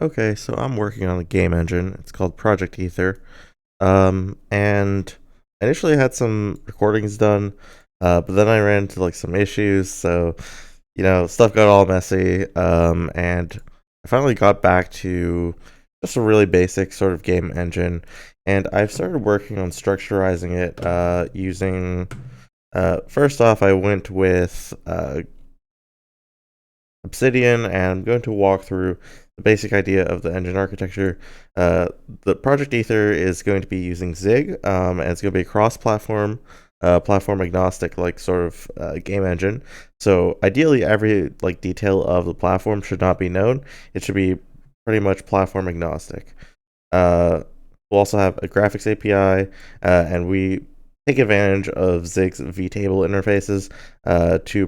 Okay, so I'm working on a game engine. It's called Project Aether. And I initially had some recordings done, but then I ran into like some issues, so stuff got all messy. And I finally got back to just a really basic sort of game engine, and I've started working on structurizing it using. First off, I went with Obsidian, and I'm going to walk through the basic idea of the engine architecture. The Project Aether is going to be using Zig, and it's going to be a cross-platform, platform agnostic, like sort of game engine. So ideally, every like detail of the platform should not be known. It should be pretty much platform agnostic. Uh, we'll also have a graphics API, and we take advantage of Zig's vtable interfaces to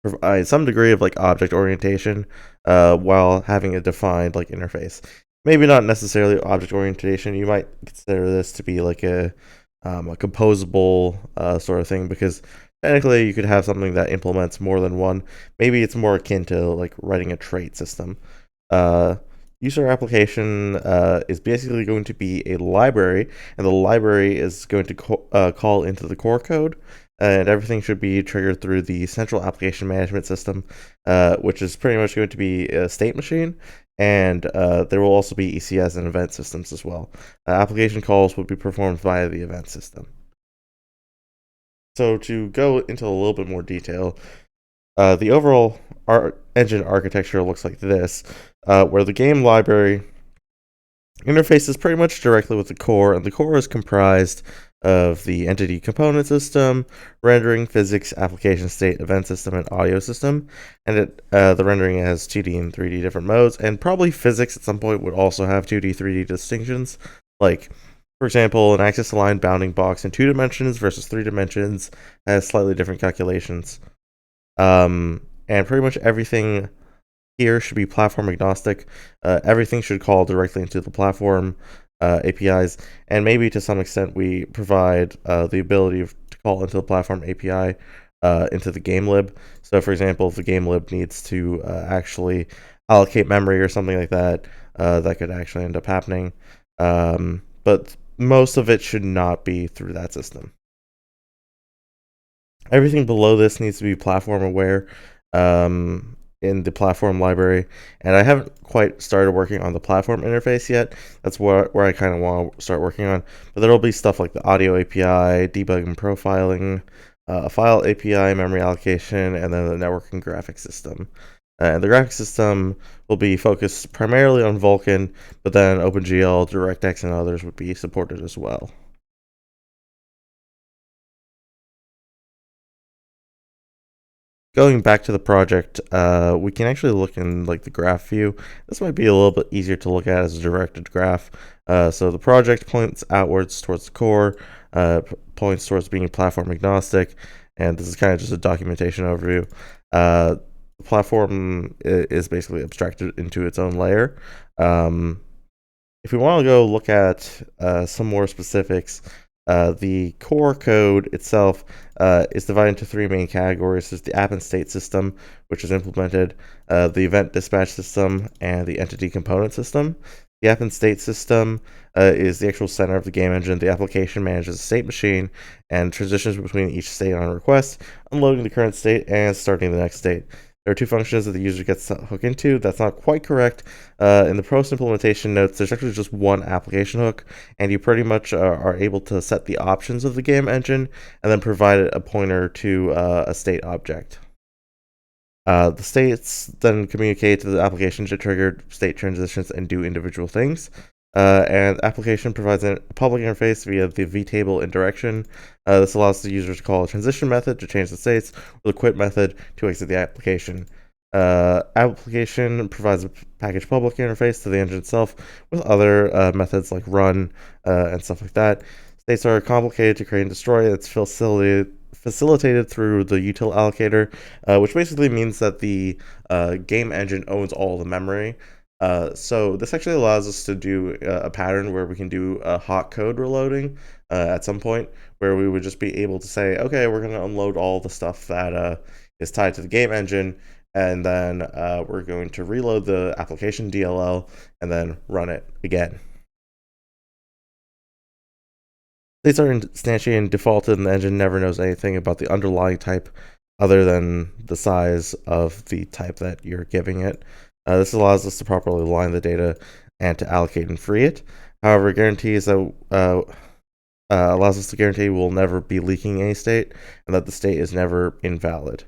provide some degree of like object orientation while having a defined like interface. Maybe not necessarily object orientation. You might consider this to be like a composable sort of thing, because technically you could have something that implements more than one. Maybe it's more akin to like writing a trait system. Uh, User application is basically going to be a library, and the library is going to call into the core code, and everything should be triggered through the central application management system, which is pretty much going to be a state machine, and there will also be ECS and event systems as well. Application calls will be performed via the event system. So to go into a little bit more detail, the overall engine architecture looks like this, where the game library interfaces pretty much directly with the core, and the core is comprised of the entity component system, rendering, physics, application state, event system, and audio system. And the rendering has 2D and 3D different modes, and probably physics at some point would also have 2D, 3D distinctions. Like, for example, an axis aligned bounding box in 2 dimensions versus 3 dimensions has slightly different calculations. And pretty much everything here should be platform agnostic. Everything should call directly into the platform APIs, and maybe to some extent we provide the ability to call into the platform API into the game lib. So, for example, if the game lib needs to actually allocate memory or something like that, that could actually end up happening. But most of it should not be through that system. Everything below this needs to be platform aware in the platform library, and I haven't quite started working on the platform interface yet. That's where I kind of want to start working on. But there will be stuff like the audio API, debug and profiling, a file API, memory allocation, and then the networking graphics system. And the graphics system will be focused primarily on Vulkan, but then OpenGL, DirectX, and others would be supported as well. Going back to the project, we can actually look in like the graph view. This might be a little bit easier to look at as a directed graph. So the project points outwards towards the core, points towards being platform agnostic, and this is kind of just a documentation overview. The platform is basically abstracted into its own layer. Um, if we want to go look at some more specifics, the core code itself is divided into 3 main categories. There's the app and state system, which is implemented, the event dispatch system, and the entity component system. The app and state system is the actual center of the game engine. The application manages a state machine and transitions between each state on request, unloading the current state and starting the next state. There are 2 functions that the user gets to hook into. That's not quite correct. In the post implementation notes, there's actually just one application hook, and you pretty much are able to set the options of the game engine and then provide it a pointer to a state object. The states then communicate to the application to trigger state transitions and do individual things. And application provides a public interface via the vtable indirection. This allows the user to call a transition method to change the states, or the quit method to exit the application. Application provides a package public interface to the engine itself with other methods like run and stuff like that. States are complicated to create and destroy. It's facilitated through the util allocator, which basically means that the game engine owns all the memory. So this actually allows us to do a pattern where we can do a hot code reloading at some point, where we would just be able to say, okay, we're going to unload all the stuff that is tied to the game engine, and then we're going to reload the application DLL and then run it again. States are instantiated and defaulted, and the engine never knows anything about the underlying type other than the size of the type that you're giving it. This allows us to properly align the data and to allocate and free it. However, guarantees that allows us to guarantee we'll never be leaking any state and that the state is never invalid.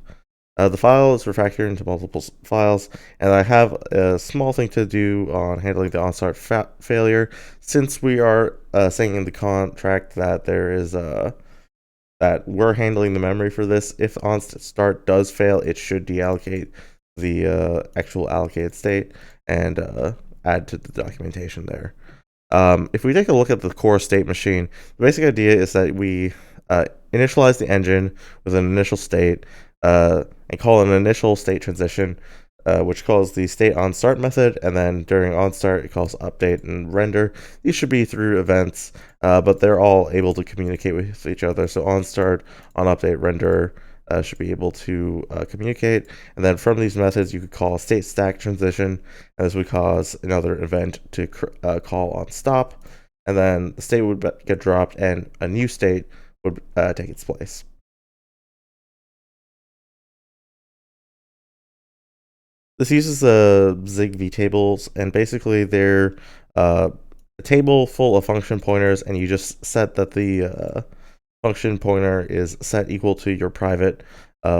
The file is refactored into multiple files, and I have a small thing to do on handling the on-start failure. Since we are saying in the contract that there is that we're handling the memory for this, if on-start does fail, it should deallocate the actual allocated state and add to the documentation there. If we take a look at the core state machine, the basic idea is that we initialize the engine with an initial state and call an initial state transition, which calls the state on start method, and then during on start it calls update and render. These should be through events, but they're all able to communicate with each other. So on start, on update, render should be able to communicate, and then from these methods you could call state stack transition, and this would cause another event to call on stop, and then the state would get dropped and a new state would take its place. This uses the ZigV tables, and basically they're a table full of function pointers, and you just set that the function pointer is set equal to your private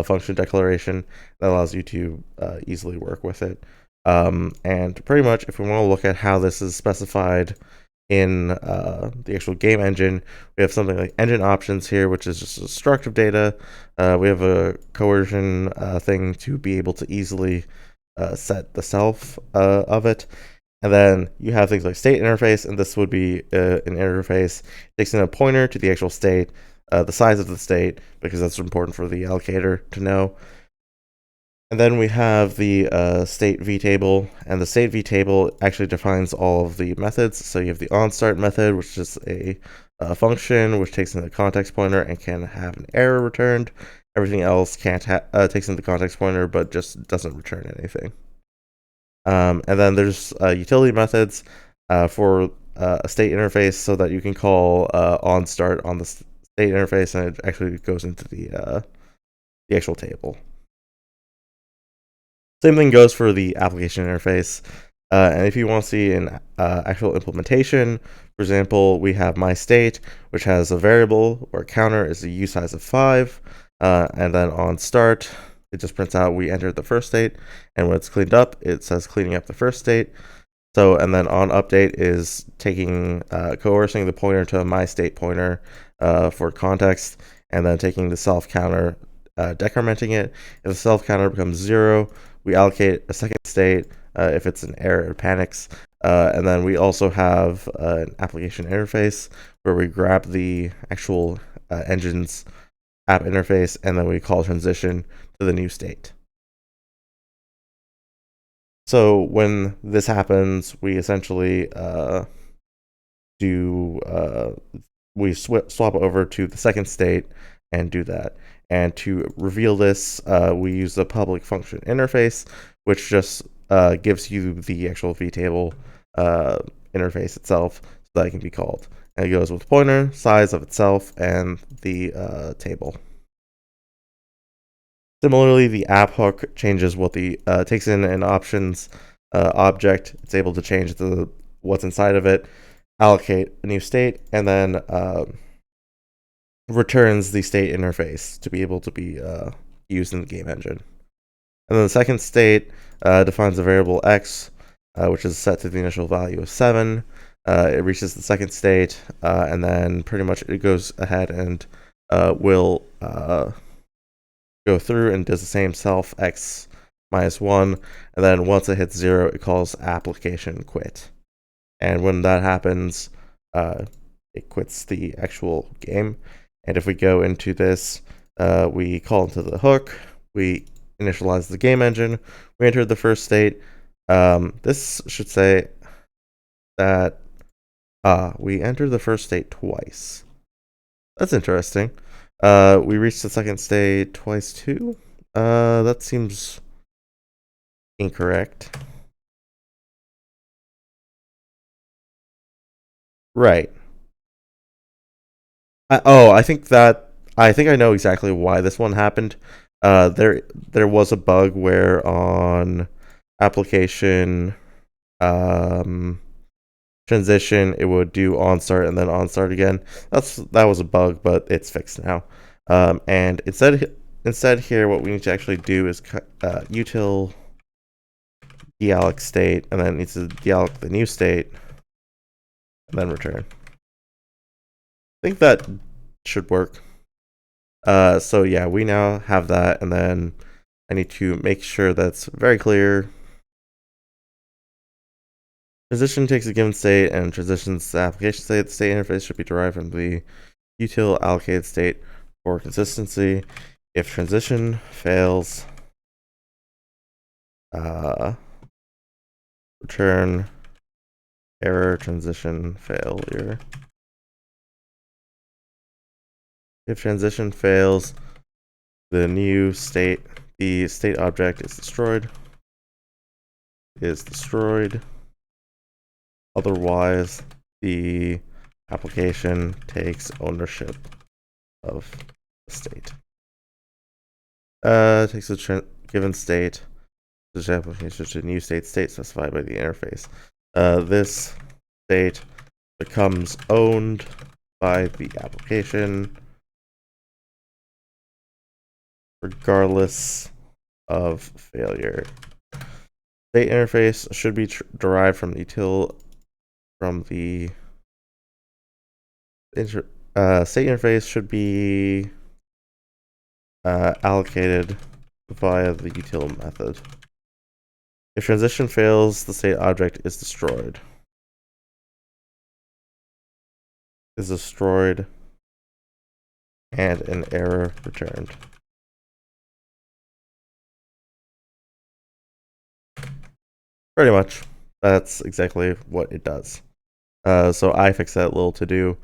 function declaration. That allows you to easily work with it. And pretty much, if we want to look at how this is specified in the actual game engine, we have something like engine options here, which is just a struct of data. We have a coercion thing to be able to easily set the self of it. And then you have things like state interface, and this would be an interface. It takes in a pointer to the actual state, the size of the state, because that's important for the allocator to know. And then we have the state vtable, and the state vtable actually defines all of the methods. So you have the onStart method, which is a function which takes in the context pointer and can have an error returned. Everything else can't takes in the context pointer, but just doesn't return anything. And then there's utility methods for a state interface, so that you can call onStart on the state interface, and it actually goes into the actual table. Same thing goes for the application interface. And if you want to see an actual implementation, for example, we have myState, which has a variable where counter is a usize of 5, and then on start, it just prints out we entered the first state, and when it's cleaned up, it says cleaning up the first state. So, and then on update is taking coercing the pointer to a myState pointer for context, and then taking the self counter, decrementing it. If the self counter becomes 0, we allocate a second state if it's an error, it panics. And then we also have an application interface where we grab the actual engine's app interface, and then we call transition to the new state. So when this happens, we essentially we swap over to the second state and do that. And to reveal this, we use the public function interface, which just gives you the actual vtable interface itself, so that it can be called. And it goes with pointer, size of itself, and the table. Similarly, the app hook changes what the takes in an options object. It's able to change what's inside of it, allocate a new state, and then returns the state interface to be able to be used in the game engine. And then the second state defines a variable x, which is set to the initial value of 7. It reaches the second state, and then pretty much it goes ahead and will go through and does the same self x minus 1, and then once it hits 0, it calls application quit. And when that happens, it quits the actual game. And if we go into this, we call into the hook, we initialize the game engine, we enter the first state. This should say that we enter the first state twice. That's interesting. We reached the second state twice too. That seems Incorrect. Right. I think that I think I know exactly why this one happened. There was a bug where on application um, transition it would do on start and then on start again. That was a bug, but it's fixed now. And instead here, what we need to actually do is util dealloc state, and then it needs to dealloc the new state, and then return. I think that should work. So yeah, we now have that, and then I need to make sure that's very clear. Transition takes a given state and transitions the application state. The state interface should be derived from the util allocated state for consistency. If transition fails, return error transition failure. If transition fails, the state object is destroyed. Otherwise, the application takes ownership of the state. Takes a given state. This application is a new state specified by the interface. This state becomes owned by the application regardless of failure. State interface should be derived from the state interface should be allocated via the util method. If transition fails, the state object is destroyed. And an error returned. Pretty much. That's exactly what it does. So I fixed that little to do.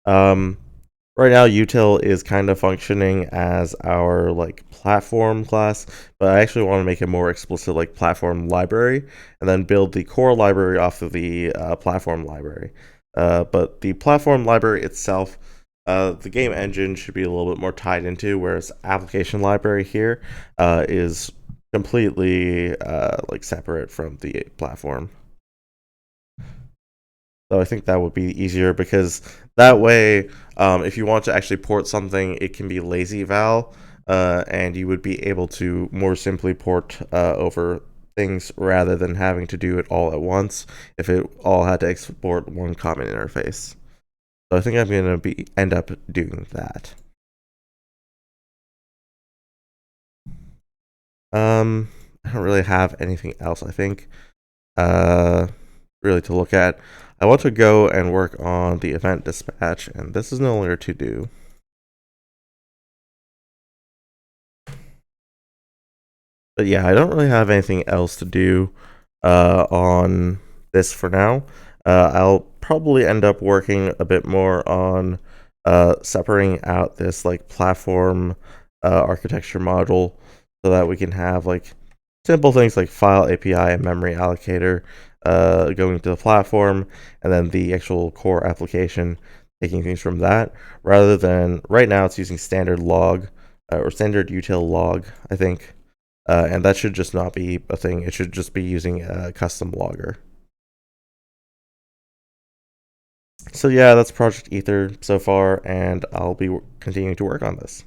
Right now, util is kind of functioning as our like platform class, but I actually want to make it more explicit, like platform library, and then build the core library off of the platform library. But the platform library itself, the game engine should be a little bit more tied into, whereas application library here is completely like separate from the platform. So I think that would be easier because that way, if you want to actually port something, it can be lazy val, and you would be able to more simply port over things rather than having to do it all at once if it all had to export one common interface. So I think I'm going to end up doing that. I don't really have anything else, I think, really to look at. I want to go and work on the event dispatch, and this is no longer to do. But yeah, I don't really have anything else to do on this for now. I'll probably end up working a bit more on separating out this like platform architecture module so that we can have like simple things like file API and memory allocator going to the platform, and then the actual core application taking things from that, rather than right now it's using standard log or standard util log, I think. And that should just not be a thing. It should just be using a custom logger. So yeah, that's Project Aether so far, and I'll be continuing to work on this.